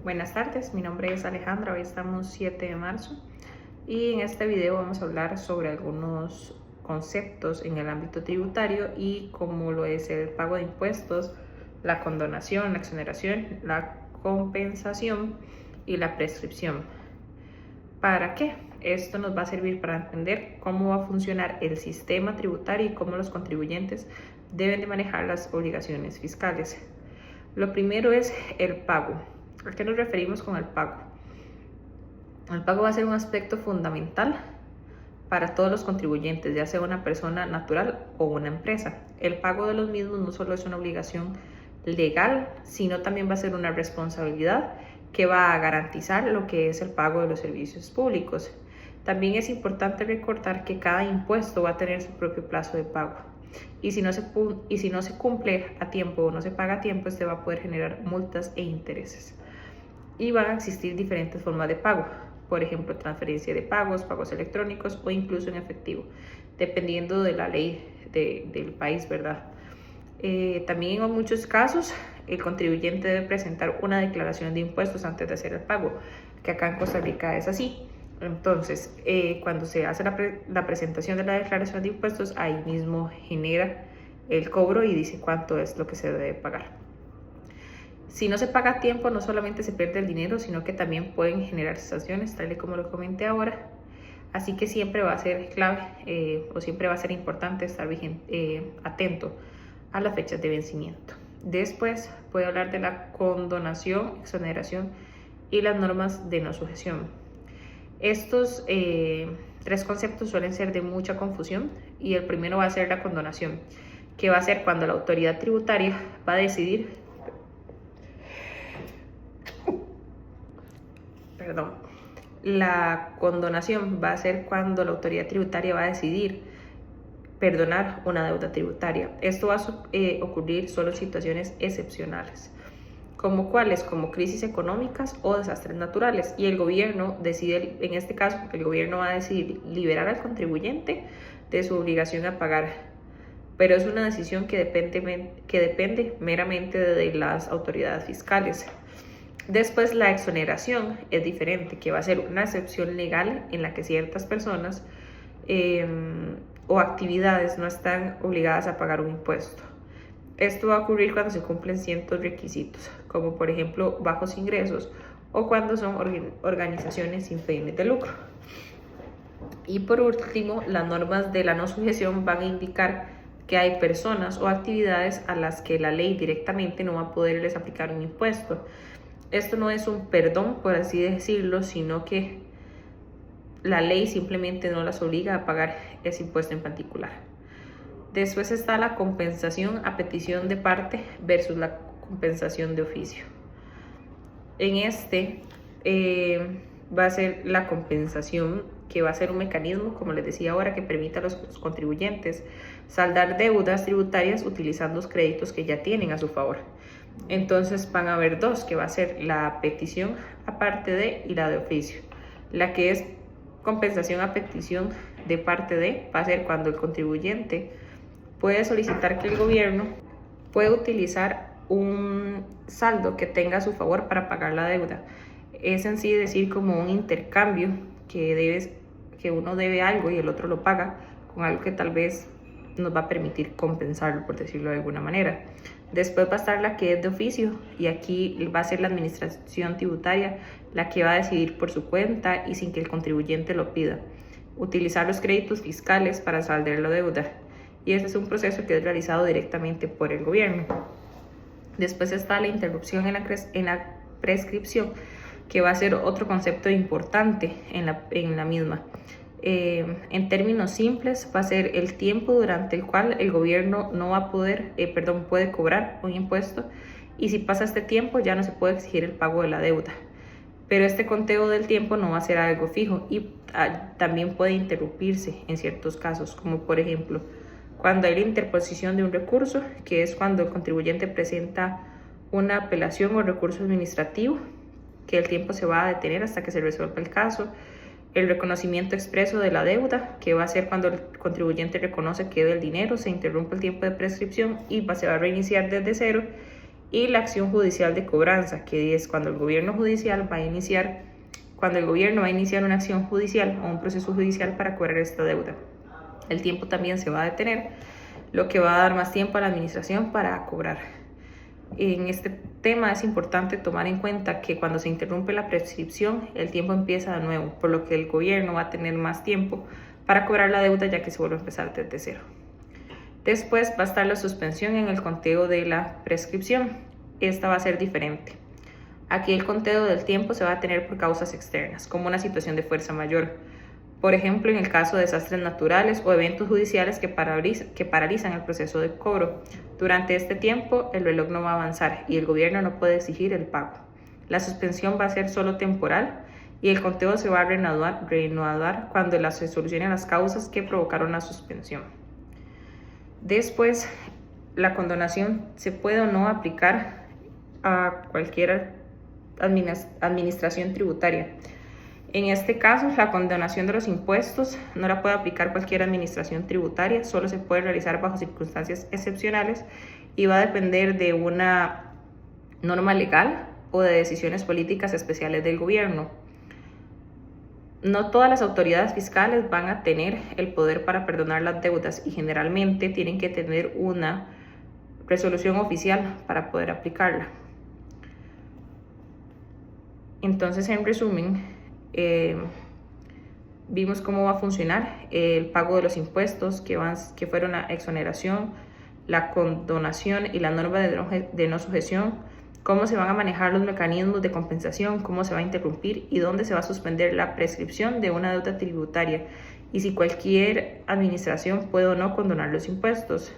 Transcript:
Buenas tardes, mi nombre es Alejandra, hoy estamos 7 de marzo y en este video vamos a hablar sobre algunos conceptos en el ámbito tributario y como lo es el pago de impuestos, la condonación, la exoneración, la compensación y la prescripción. ¿Para qué? Esto nos va a servir para entender cómo va a funcionar el sistema tributario y cómo los contribuyentes deben de manejar las obligaciones fiscales. Lo primero es el pago. ¿A qué nos referimos con el pago? El pago va a ser un aspecto fundamental para todos los contribuyentes, ya sea una persona natural o una empresa. El pago de los mismos no solo es una obligación legal, sino también va a ser una responsabilidad que va a garantizar lo que es el pago de los servicios públicos. También es importante recordar que cada impuesto va a tener su propio plazo de pago. Y si no se cumple a tiempo o no se paga a tiempo, este va a poder generar multas e intereses. Y van a existir diferentes formas de pago, por ejemplo, transferencia de pagos, pagos electrónicos o incluso en efectivo, dependiendo de la ley del país, ¿verdad? También en muchos casos el contribuyente debe presentar una declaración de impuestos antes de hacer el pago, que acá en Costa Rica es así. Entonces, cuando se hace la presentación de la declaración de impuestos, ahí mismo genera el cobro y dice cuánto es lo que se debe pagar. Si no se paga a tiempo, no solamente se pierde el dinero, sino que también pueden generar sanciones, tal y como lo comenté ahora. Así que siempre va a ser clave o siempre va a ser importante estar atento a las fechas de vencimiento. Después puedo hablar de la condonación, exoneración y las normas de no sujeción. Estos tres conceptos suelen ser de mucha confusión y el primero va a ser la condonación, que va a ser cuando la autoridad tributaria va a decidir, la condonación va a ser cuando la autoridad tributaria va a decidir perdonar una deuda tributaria. Esto va a ocurrir solo en situaciones excepcionales. ¿Como cuáles? Como crisis económicas o desastres naturales. Y el gobierno decide, en este caso, el gobierno va a decidir liberar al contribuyente de su obligación a pagar. Pero es una decisión que depende meramente de las autoridades fiscales. Después, la exoneración es diferente, que va a ser una excepción legal en la que ciertas personas o actividades no están obligadas a pagar un impuesto. Esto va a ocurrir cuando se cumplen ciertos requisitos, como por ejemplo bajos ingresos o cuando son organizaciones sin fines de lucro. Y por último, las normas de la no sujeción van a indicar que hay personas o actividades a las que la ley directamente no va a poderles aplicar un impuesto. Esto no es un perdón, por así decirlo, sino que la ley simplemente no las obliga a pagar ese impuesto en particular. Después está la compensación a petición de parte versus la compensación de oficio. En va a ser la compensación, que va a ser un mecanismo, como les decía ahora, que permita a los contribuyentes saldar deudas tributarias utilizando los créditos que ya tienen a su favor. Entonces van a haber dos, que va a ser la petición aparte de y la de oficio. La que es compensación a petición de parte de va a ser cuando el contribuyente puede solicitar que el gobierno pueda utilizar un saldo que tenga a su favor para pagar la deuda. Es en sí decir como un intercambio que uno debe algo y el otro lo paga con algo que tal vez nos va a permitir compensarlo, por decirlo de alguna manera. Después va a estar la que es de oficio y aquí va a ser la administración tributaria la que va a decidir por su cuenta y sin que el contribuyente lo pida, utilizar los créditos fiscales para saldar la deuda. Y este es un proceso que es realizado directamente por el gobierno. Después está la interrupción en la prescripción, que va a ser otro concepto importante en la misma. En términos simples, va a ser el tiempo durante el cual el gobierno no va a puede cobrar un impuesto, y si pasa este tiempo ya no se puede exigir el pago de la deuda. Pero este conteo del tiempo no va a ser algo fijo y también puede interrumpirse en ciertos casos, como por ejemplo cuando hay la interposición de un recurso, que es cuando el contribuyente presenta una apelación o recurso administrativo, que el tiempo se va a detener hasta que se resuelva el caso. El reconocimiento expreso de la deuda, que va a ser cuando el contribuyente reconoce que debe el dinero, se interrumpe el tiempo de prescripción y se va a reiniciar desde cero. y la acción judicial de cobranza, que es cuando el gobierno va a iniciar una acción judicial o un proceso judicial para cobrar esta deuda. El tiempo también se va a detener, lo que va a dar más tiempo a la administración para cobrar. En este tema es importante tomar en cuenta que cuando se interrumpe la prescripción, el tiempo empieza de nuevo, por lo que el gobierno va a tener más tiempo para cobrar la deuda, ya que se vuelve a empezar desde cero. Después va a estar la suspensión en el conteo de la prescripción. Esta va a ser diferente. Aquí el conteo del tiempo se va a tener por causas externas, como una situación de fuerza mayor. Por ejemplo, en el caso de desastres naturales o eventos judiciales que paralizan el proceso de cobro. Durante este tiempo, el reloj no va a avanzar y el gobierno no puede exigir el pago. La suspensión va a ser solo temporal y el conteo se va a reanudar cuando se solucionen las causas que provocaron la suspensión. Después, la condonación se puede o no aplicar a cualquier administración tributaria. En este caso, la condonación de los impuestos no la puede aplicar cualquier administración tributaria, solo se puede realizar bajo circunstancias excepcionales y va a depender de una norma legal o de decisiones políticas especiales del gobierno. No todas las autoridades fiscales van a tener el poder para perdonar las deudas y generalmente tienen que tener una resolución oficial para poder aplicarla. Entonces, en resumen, vimos cómo va a funcionar el pago de los impuestos que fueron la exoneración, la condonación y la norma de no sujeción, cómo se van a manejar los mecanismos de compensación, cómo se va a interrumpir y dónde se va a suspender la prescripción de una deuda tributaria y si cualquier administración puede o no condonar los impuestos.